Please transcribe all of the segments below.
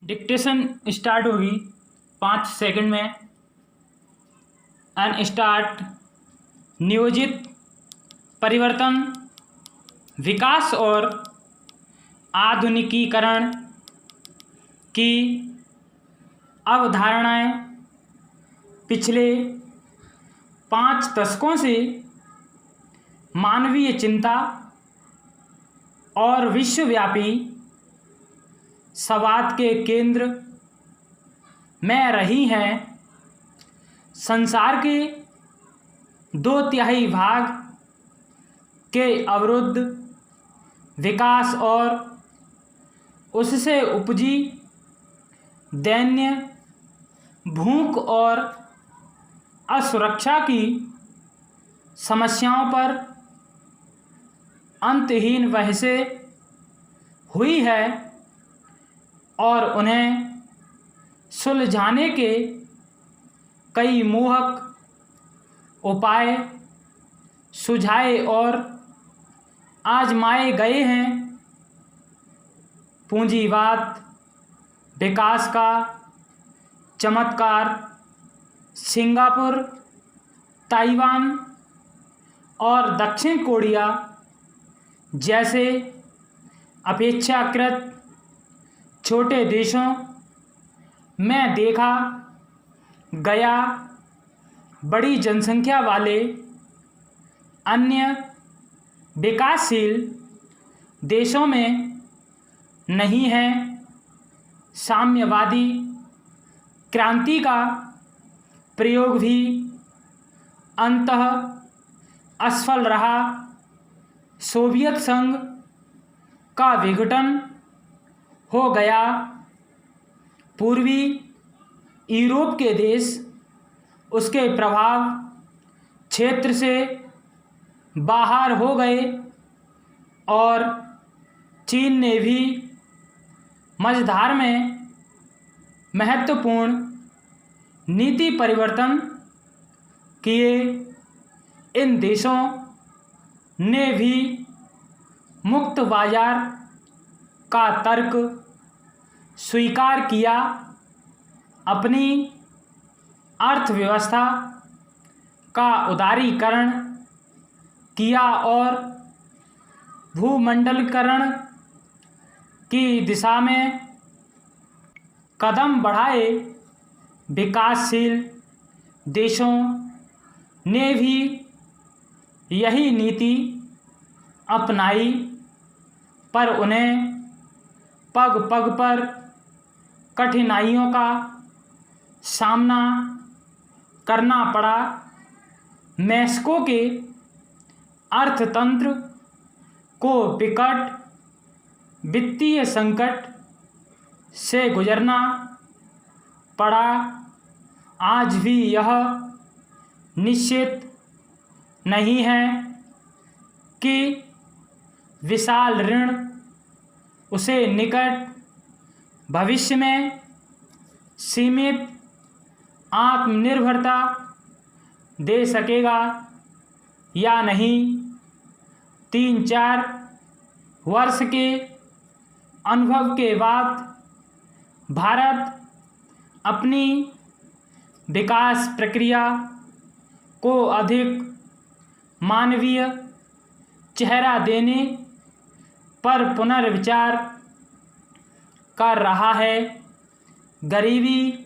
Dictation start होगी 5 second में। And start. नियोजित परिवर्तन, विकास और आधुनिकीकरण की अवधारणाएं पिछले 5 दशकों से मानवीय चिंता और विश्वव्यापी संवाद के केंद्र में रही हैं। संसार के 2/3 भाग के अवरुद्ध विकास और उससे उपजी दैन्य भूख और असुरक्षा की समस्याओं पर अंतहीन बहसें हुई है और उन्हें सुलझाने के कई मोहक उपाय सुझाए और आजमाए गए हैं। पूंजीवाद विकास का चमत्कार, सिंगापुर, ताइवान और दक्षिण कोरिया जैसे अपेक्षाकृत छोटे देशों में देखा गया बड़ी जनसंख्या वाले अन्य विकासशील देशों में नहीं है। साम्यवादी क्रांति का प्रयोग भी अंततः असफल रहा। सोवियत संघ का विघटन हो गया। पूर्वी यूरोप के देश उसके प्रभाव क्षेत्र से बाहर हो गए और चीन ने भी मझधार में महत्वपूर्ण नीति परिवर्तन किए। इन देशों ने भी मुक्त बाजार का तर्क स्वीकार किया, अपनी अर्थव्यवस्था का उदारीकरण किया और भूमंडलीकरण की दिशा में कदम बढ़ाए। विकासशील देशों ने भी यही नीति अपनाई, पर उन्हें पग पग पर कठिनाइयों का सामना करना पड़ा। मैक्सिको के अर्थतंत्र को विकट वित्तीय संकट से गुजरना पड़ा। आज भी यह निश्चित नहीं है कि विशाल ऋण उसे निकट भविष्य में सीमित आत्मनिर्भरता दे सकेगा या नहीं। 3-4 वर्ष के अनुभव के बाद भारत अपनी विकास प्रक्रिया को अधिक मानवीय चेहरा देने पर पुनर्विचार कर रहा है। गरीबी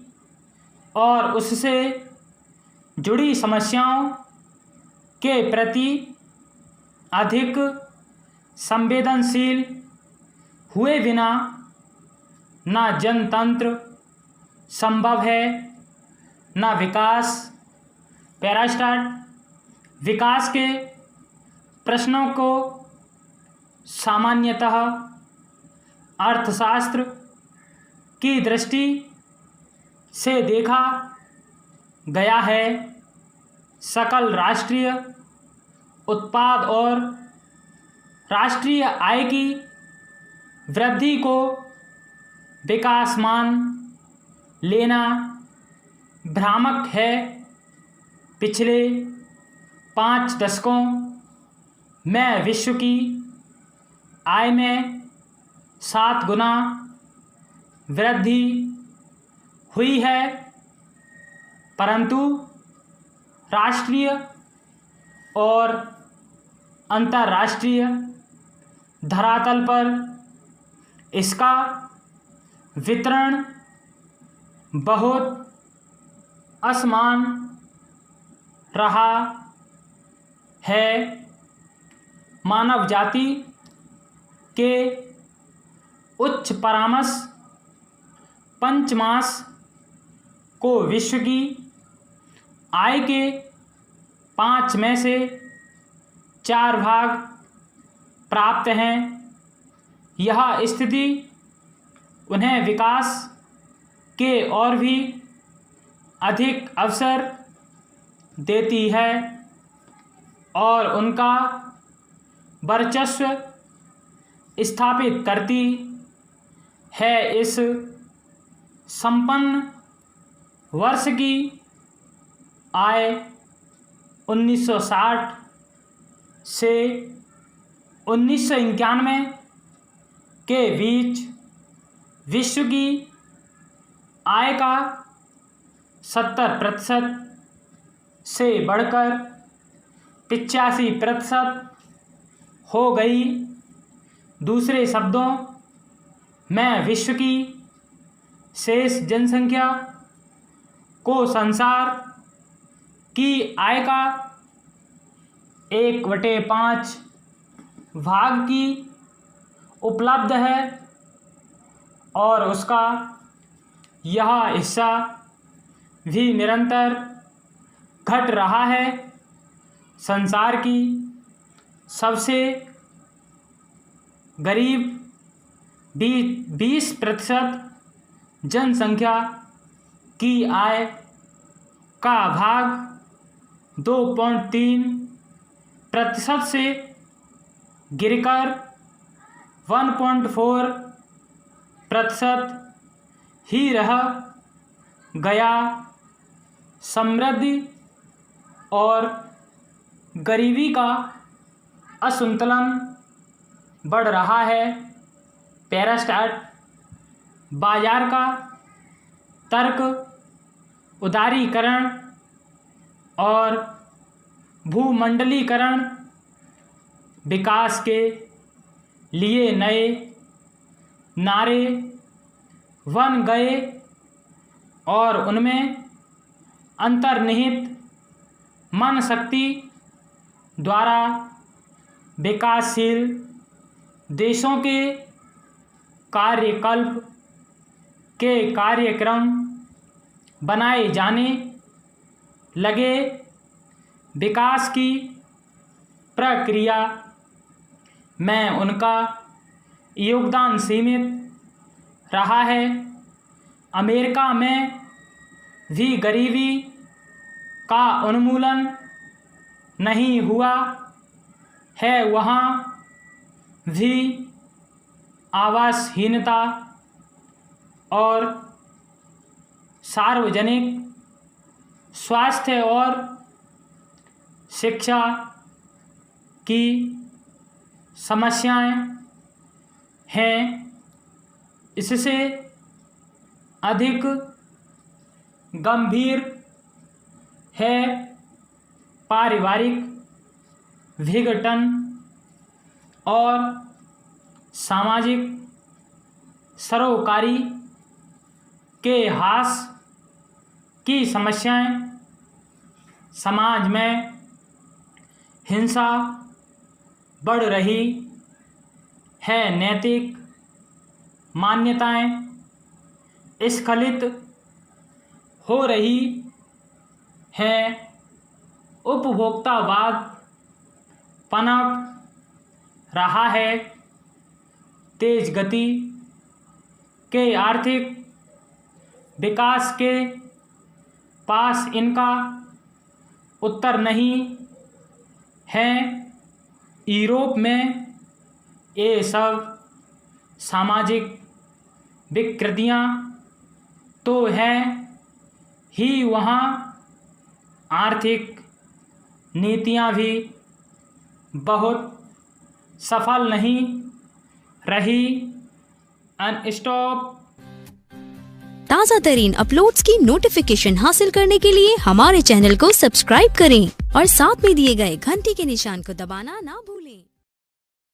और उससे जुड़ी समस्याओं के प्रति अधिक संवेदनशील हुए बिना न जनतंत्र संभव है न विकास। पैरास्टार्ट। विकास के प्रश्नों को सामान्यतः अर्थशास्त्र की दृष्टि से देखा गया है। सकल राष्ट्रीय उत्पाद और राष्ट्रीय आय की वृद्धि को विकास मान लेना भ्रामक है। पिछले 5 दशकों में विश्व की आय में 7 गुना वृद्धि हुई है, परंतु राष्ट्रीय और अंतर्राष्ट्रीय धरातल पर इसका वितरण बहुत असमान रहा है। मानव जाति के उच्च परामर्श पंचमांश को विश्व की आय के 5 में से 4 भाग प्राप्त हैं। यह स्थिति उन्हें विकास के और भी अधिक अवसर देती है और उनका वर्चस्व स्थापित करती है। इस संपन्न वर्ष की आय 1960 से 1991 के बीच विश्व की आय का 70% से बढ़कर 85% हो गई। दूसरे शब्दों में विश्व की शेष जनसंख्या को संसार की आय का 1/5 भाग की उपलब्ध है और उसका यह हिस्सा भी निरंतर घट रहा है। संसार की सबसे गरीब 20% जनसंख्या की आय का भाग 2.3% से गिरकर 1.4% ही रह गया। समृद्धि और गरीबी का असंतुलन बढ़ रहा है। पैरास्टाट बाजार का तर्क उदारीकरण और भूमंडलीकरण विकास के लिए नए नारे बन गए और उनमें अंतर्निहित मन शक्ति द्वारा विकासशील देशों के कार्यकल्प के कार्यक्रम बनाए जाने लगे। विकास की प्रक्रिया में उनका योगदान सीमित रहा है। अमेरिका में भी गरीबी का उन्मूलन नहीं हुआ है, वहाँ भी आवासहीनता और सार्वजनिक स्वास्थ्य और शिक्षा की समस्याएं हैं। इससे अधिक गंभीर है पारिवारिक विघटन और सामाजिक सरोकारी के ह्रास की समस्याएं। समाज में हिंसा बढ़ रही है, नैतिक मान्यताएं स्खलित हो रही हैं, उपभोक्तावाद पनप रहा है। तेज गति के आर्थिक विकास के पास इनका उत्तर नहीं है। यूरोप में ये सब सामाजिक विकृतियाँ तो हैं ही, वहाँ आर्थिक नीतियाँ भी बहुत सफल नहीं रही। अनस्टॉप ताज़ा तरीन अपलोड्स की नोटिफिकेशन हासिल करने के लिए हमारे चैनल को सब्सक्राइब करें और साथ में दिए गए घंटी के निशान को दबाना ना भूलें।